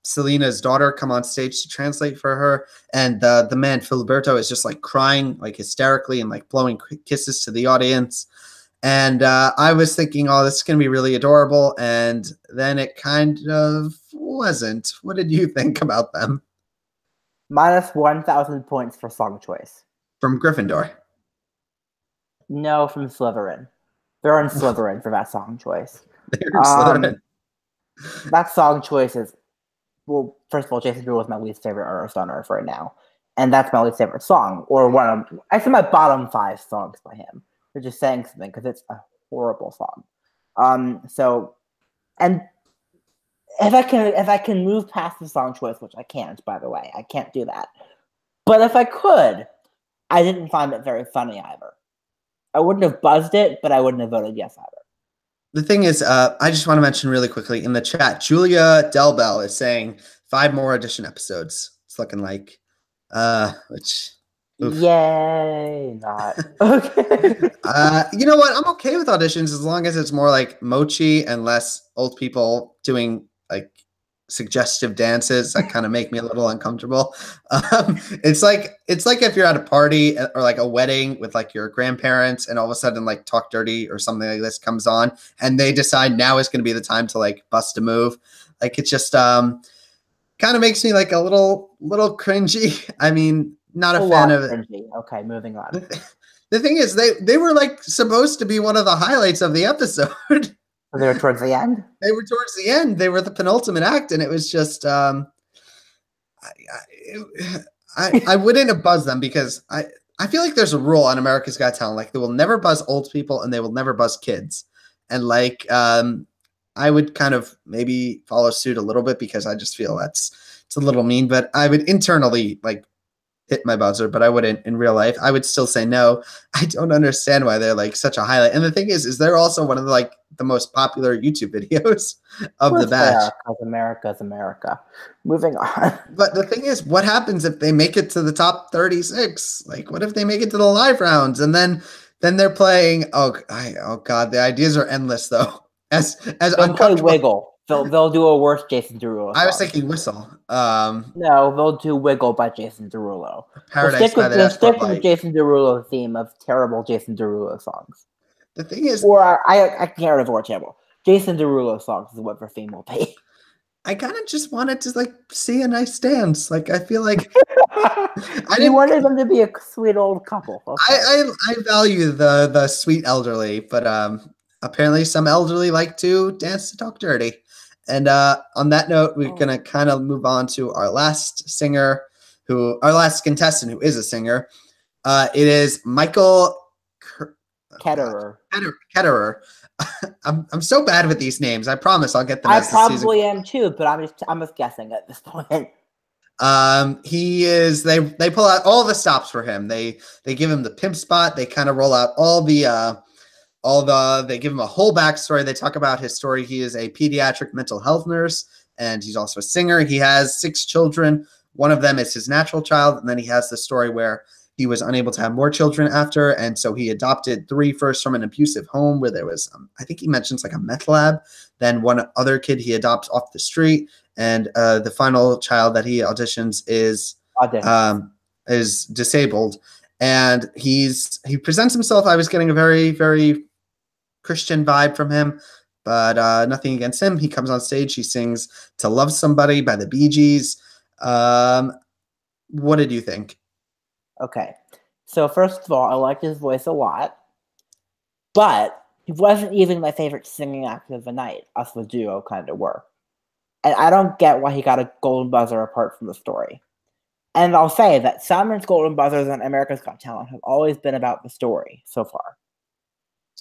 A: Selena's daughter come on stage to translate for her, and the man Filiberto is just like crying like hysterically and like blowing kisses to the audience. And I was thinking, oh, this is going to be really adorable, and then it kind of wasn't. What did you think about them?
B: Minus 1,000 points for song choice.
A: From Gryffindor?
B: No, from Slytherin. They're in Slytherin for that song choice.
A: They're in Slytherin.
B: That song choice is, well, first of all, Jason Derulo is my least favorite artist on earth right now, and that's my least favorite song, or I say my bottom 5 songs by him. They're just saying something, because it's a horrible song. And if I can move past the song choice, which I can't, by the way, I can't do that. But if I could, I didn't find it very funny either. I wouldn't have buzzed it, but I wouldn't have voted yes either.
A: The thing is, I just want to mention really quickly in the chat, Julia Delbell is saying 5 more audition episodes. It's looking like, which. Oof.
B: Yay, not. Okay.
A: You know what? I'm okay with auditions as long as it's more like Mochi and less old people doing like suggestive dances that kind of make me a little uncomfortable. It's like if you're at a party or like a wedding with like your grandparents, and all of a sudden like Talk Dirty or something like this comes on, and they decide now is going to be the time to like bust a move. Like it just kind of makes me like a little cringy. I mean, not a fan of it.
B: Okay, moving on.
A: The thing is, they were like supposed to be one of the highlights of the episode.
B: They were towards the end?
A: They were towards the end. They were the penultimate act, and it was just I wouldn't have buzzed them, because I feel like there's a rule on America's Got Talent, like they will never buzz old people and they will never buzz kids. And like I would kind of maybe follow suit a little bit, because I just feel it's a little mean, but I would internally like hit my buzzer, but I wouldn't in real life. I would still say no. I don't understand why they're like such a highlight. And the thing is they're also one of the most popular YouTube videos of the batch.
B: America's America. Moving on.
A: But the thing is, what happens if they make it to the top 36? Like, what if they make it to the live rounds and then they're playing? Oh God, the ideas are endless though. as
B: They'll play
A: uncomfortable.
B: Wiggle. They'll do a worse Jason Derulo song.
A: I was thinking Whistle.
B: No, they'll do Wiggle by Jason Derulo.
A: Paradise by the
B: Stick with the Jason Derulo theme of terrible Jason Derulo songs.
A: The thing is,
B: or I can't remember terrible. Jason Derulo songs is what their theme will be.
A: I kind of just wanted to like see a nice dance. Like I feel like
B: you wanted them to be a sweet old couple.
A: Okay. I value the sweet elderly, but apparently some elderly like to dance to talk dirty. And on that note, we're gonna kind of move on to our last contestant who is a singer. It is Michael
B: Ketterer.
A: Ketterer. I'm so bad with these names. I promise I'll get them.
B: I probably am too, but I'm just guessing at this point.
A: He is. They pull out all the stops for him. They give him the pimp spot. They kind of roll out they give him a whole backstory. They talk about his story. He is a pediatric mental health nurse, and he's also a singer. He has 6 children. One of them is his natural child, and then he has the story where he was unable to have more children after, and so he adopted 3 first from an abusive home where there was, I think he mentions like a meth lab. Then one other kid he adopts off the street, and the final child that he auditions is disabled. And he presents himself. I was getting a very, very Christian vibe from him, but nothing against him. He comes on stage. He sings "To Love Somebody" by the Bee Gees. What did you think?
B: Okay, so first of all, I liked his voice a lot, but he wasn't even my favorite singing act of the night. Us the duo kind of were. And I don't get why he got a golden buzzer apart from the story. And I'll say that Simon's golden buzzers on America's Got Talent have always been about the story so far.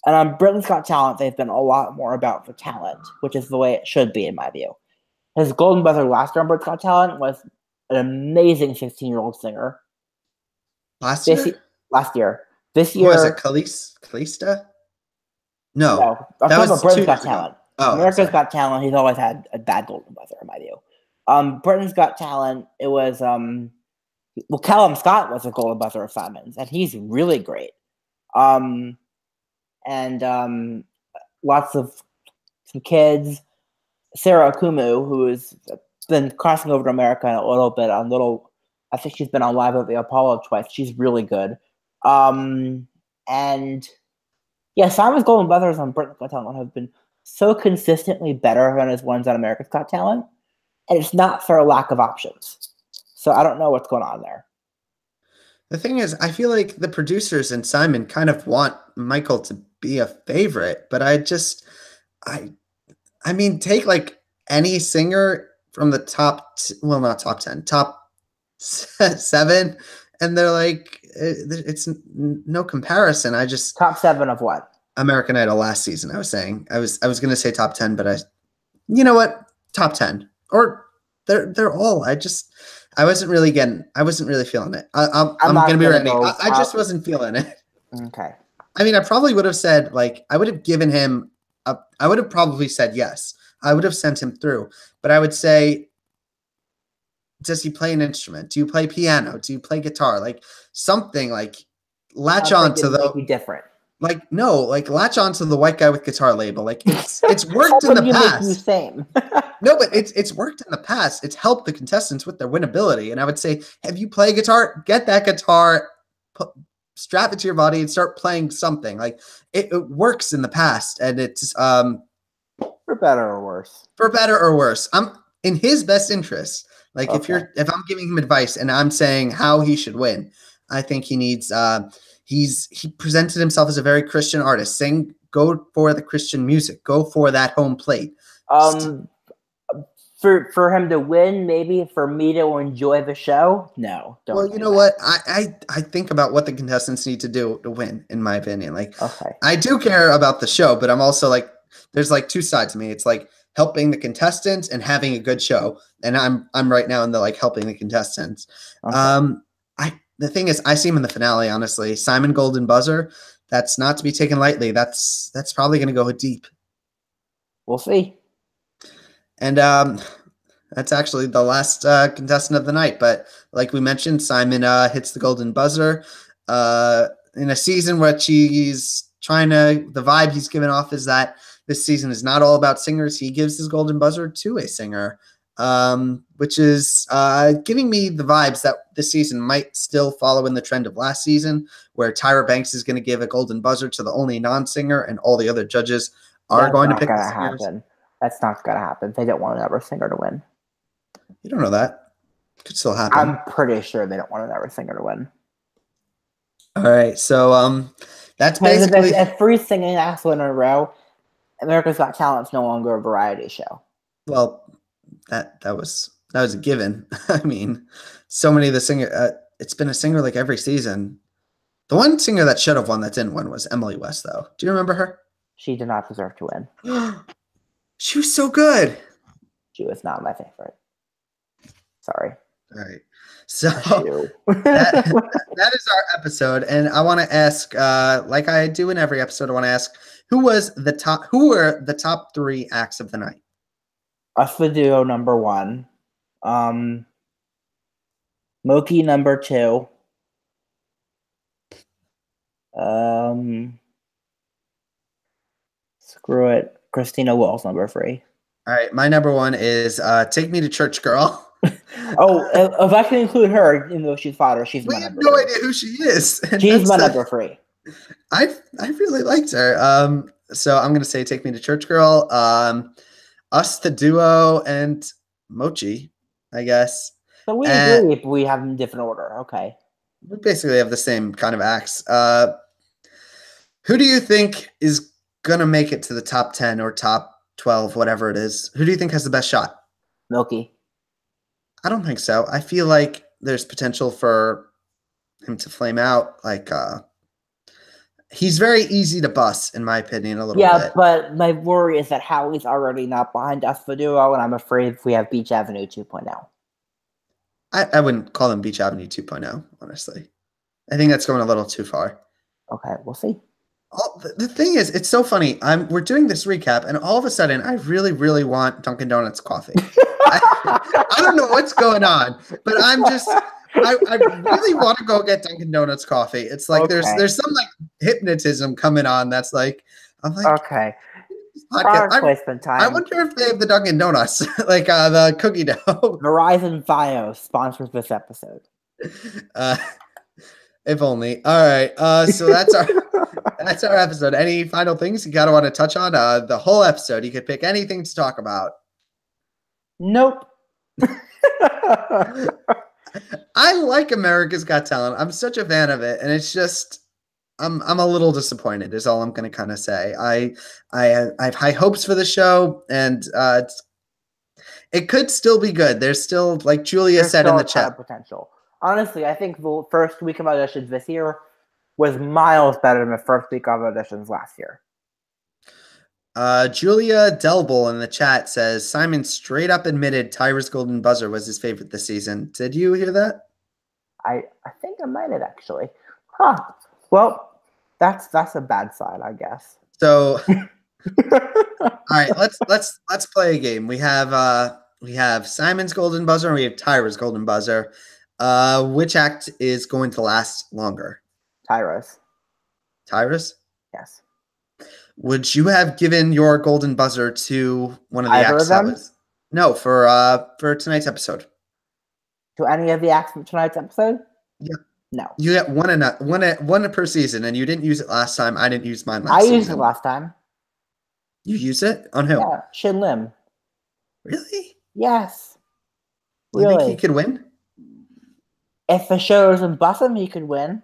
B: And on Britain's Got Talent, they've been a lot more about the talent, which is the way it should be, in my view. His golden buzzer last year on Britain's Got Talent was an amazing 16-year-old singer.
A: Last year?
B: This year...
A: Was it Kalista? No.
B: I'm talking about Britain's Got Talent.
A: Oh,
B: America's Got Talent, he's always had a bad golden buzzer, in my view. Britain's Got Talent, it was... Callum Scott was a golden buzzer of Simon's, and he's really great. Lots of some kids. Sarah Akumu, who has been crossing over to America a little bit I think she's been on Live at the Apollo twice. She's really good. Simon's golden buzzers on Britain's Got Talent have been so consistently better than his ones on America's Got Talent, and it's not for a lack of options. So I don't know what's going on there.
A: The thing is, I feel like the producers and Simon kind of want Michael to be a favorite, but I mean, take like any singer from the top 7, and they're like, it's no comparison.
B: Top 7 of what?
A: American Idol last season. I was saying I was going to say top 10, but you know what? Top 10 or they're all. I wasn't really feeling it. I'm going to be ready. I just wasn't feeling it.
B: Okay.
A: I mean, I probably would have said, like, I would have given him I would have probably said yes. I would have sent him through. But I would say, does he play an instrument? Do you play piano? Do you play guitar? Like, something like latch on to the
B: different.
A: Like, no, like latch on to the white guy with guitar label. Like, it's worked in the past.
B: Same.
A: No, but it's worked in the past. It's helped the contestants with their winnability. And I would say, if you play guitar, get that guitar, strap it to your body, and start playing something. Like it works in the past, and it's
B: for better or worse.
A: For better or worse, I'm in his best interest. Like okay. if I'm giving him advice and I'm saying how he should win, I think he needs. He presented himself as a very Christian artist. Go for the Christian music. Go for that home plate.
B: For him to win, maybe for me to enjoy the show, no.
A: Well, you know what? I think about what the contestants need to do to win, in my opinion. Like, okay. I do care about the show, but I'm also like, there's like two sides to me. It's like helping the contestants and having a good show, and I'm right now in the like helping the contestants. Okay. The thing is, I see him in the finale. Honestly, Simon Golden Buzzer. That's not to be taken lightly. That's probably going to go deep.
B: We'll see.
A: And that's actually the last contestant of the night. But like we mentioned, Simon hits the golden buzzer in a season where he's the vibe he's giving off is that this season is not all about singers. He gives his golden buzzer to a singer, which is giving me the vibes that this season might still follow in the trend of last season, where Tyra Banks is going to give a golden buzzer to the only non-singer, and all the other judges are going to pick the singers.
B: Happen. That's not going to happen. They don't want another singer to win.
A: You don't know that. It could still happen.
B: I'm pretty sure they don't want another singer to win.
A: All right, so that's basically
B: if 3 singing acts win in a row, America's Got Talent's no longer a variety show.
A: Well, that was a given. I mean, so many of the singer. It's been a singer like every season. The one singer that should have won that didn't win was Emily West, though. Do you remember her?
B: She did not deserve to win.
A: She was so good.
B: She was not my favorite. Sorry.
A: All right. So that is our episode, and I want to ask, like I do in every episode, I want to ask who were the top 3 acts of the night?
B: Us the Duo number 1, Moki number 2, screw it, Christina Walls number 3.
A: All right, my number 1 is Take Me to Church Girl.
B: Oh, if I can include her, even though she's fodder, she's my number 3.
A: We have no idea who she is.
B: She's my number 3.
A: I really liked her. So I'm gonna say Take Me to Church Girl, Us the Duo, and Mochi, I guess.
B: So we agree, but we have them in different order. Okay.
A: We basically have the same kind of acts. Who do you think is gonna make it to the top 10 or top 12, whatever it is? Who do you think has the best shot?
B: Milky.
A: I don't think so. I feel like there's potential for him to flame out. Like, he's very easy to bust, in my opinion, a little bit.
B: Yeah, but my worry is that Howie's already not behind us for Duo, and I'm afraid if we have Beach Avenue 2.0.
A: I wouldn't call him Beach Avenue 2.0, honestly. I think that's going a little too far.
B: Okay, we'll see.
A: The thing is, it's so funny. We're doing this recap, and all of a sudden, I really, really want Dunkin' Donuts coffee. I don't know what's going on, but I really want to go get Dunkin' Donuts coffee. It's like there's some like hypnotism coming on that's like, I'm like,
B: okay.
A: I wonder if they have the Dunkin' Donuts, like the cookie dough.
B: Verizon Fios sponsors this episode.
A: If only. All right. So that's our episode. Any final things you gotta want to touch on? The whole episode. You could pick anything to talk about.
B: Nope.
A: I like America's Got Talent. I'm such a fan of it, and it's just I'm a little disappointed. Is all I'm going to kind of say. I have high hopes for the show, and it could still be good. There's still, like Julia said in the chat,
B: potential. Honestly, I think the first week of auditions this year was miles better than the first week of auditions last year.
A: Julia Delbel in the chat says Simon straight up admitted Tyra's golden buzzer was his favorite this season. Did you hear that?
B: I think I might have actually. Huh. Well, that's a bad sign, I guess.
A: So, all right, let's play a game. We have Simon's golden buzzer and we have Tyra's golden buzzer. Which act is going to last longer?
B: Tyra's.
A: Tyra's?
B: Yes.
A: Would you have given your golden buzzer to one of the
B: Either
A: acts?
B: Of them?
A: No, for tonight's episode.
B: To any of the acts from tonight's episode?
A: Yeah.
B: No.
A: You get one per season, and you didn't use it last time. I didn't use mine last season.
B: I used it last time.
A: You use it? On who?
B: Yeah, Shin Lim.
A: Really?
B: Yes.
A: You think he could win?
B: If the show doesn't bust him, he could win.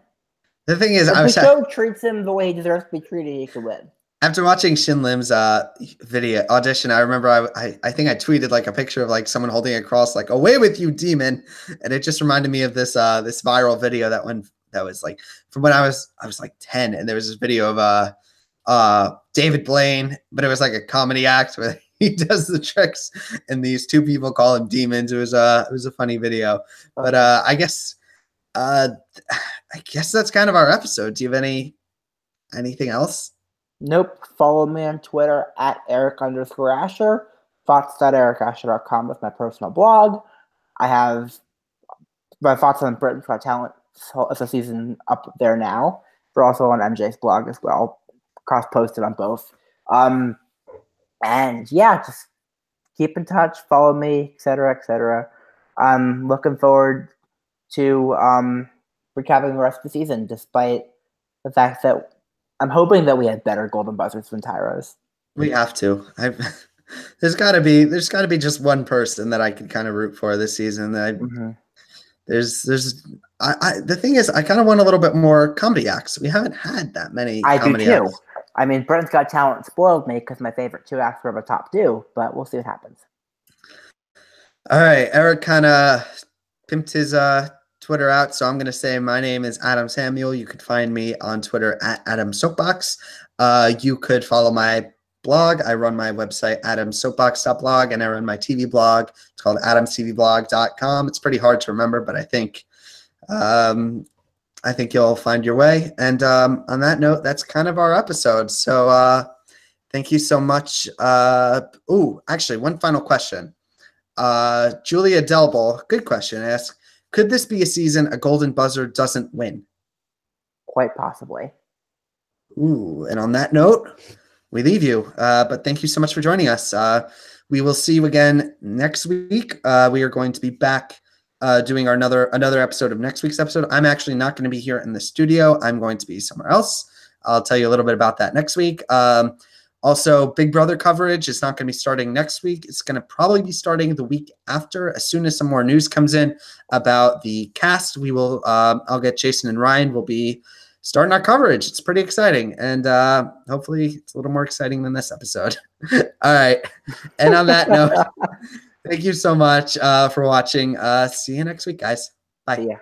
A: The thing is,
B: if the show treats him the way he deserves to be treated, he could win.
A: After watching Shin Lim's video audition, I remember I think I tweeted like a picture of like someone holding a cross, like "Away with you, demon," and it just reminded me of this this viral video that was like from when I was like 10, and there was this video of David Blaine, but it was like a comedy act where he does the tricks, and these two people call him demons. It was a funny video, but I guess that's kind of our episode. Do you have anything else?
B: Nope. Follow me on Twitter at Eric_Ascher. Thoughts.ericascher.com with my personal blog. I have my thoughts on Britain's Got Talent as a season up there now. We're also on MJ's blog as well. Cross-posted on both. And yeah, just keep in touch, follow me, etc., etc. I'm looking forward to recapping the rest of the season, despite the fact that I'm hoping that we had better golden buzzards than Tyros.
A: We have to. There's got to be just one person that I can kind of root for this season. The thing is, I kind of want a little bit more comedy acts. We haven't had that many.
B: I
A: comedy
B: do too.
A: acts.
B: I mean, Britain's Got Talent spoiled me because my favorite 2 acts were the top 2, but we'll see what happens.
A: All right, Eric kind of pimped his Twitter out, so I'm going to say my name is Adam Samuel. You could find me on Twitter at Adam Soapbox. You could follow my blog. I run my website, adamsoapbox.blog, and I run my TV blog. It's called adamstvblog.com. It's pretty hard to remember, but I think you'll find your way. And on that note, that's kind of our episode. So thank you so much. Actually, one final question. Julia Delbel, good question, asks, could this be a season a golden buzzer doesn't win?
B: Quite possibly.
A: Ooh, and on that note, we leave you. But thank you so much for joining us. We will see you again next week. We are going to be back doing another episode of next week's episode. I'm actually not going to be here in the studio. I'm going to be somewhere else. I'll tell you a little bit about that next week. Also, Big Brother coverage is not going to be starting next week. It's going to probably be starting the week after. As soon as some more news comes in about the cast, we will. I'll get Jason and Ryan will be starting our coverage. It's pretty exciting, and hopefully it's a little more exciting than this episode. All right, and on that note, thank you so much for watching. See you next week, guys. Bye.
B: See ya.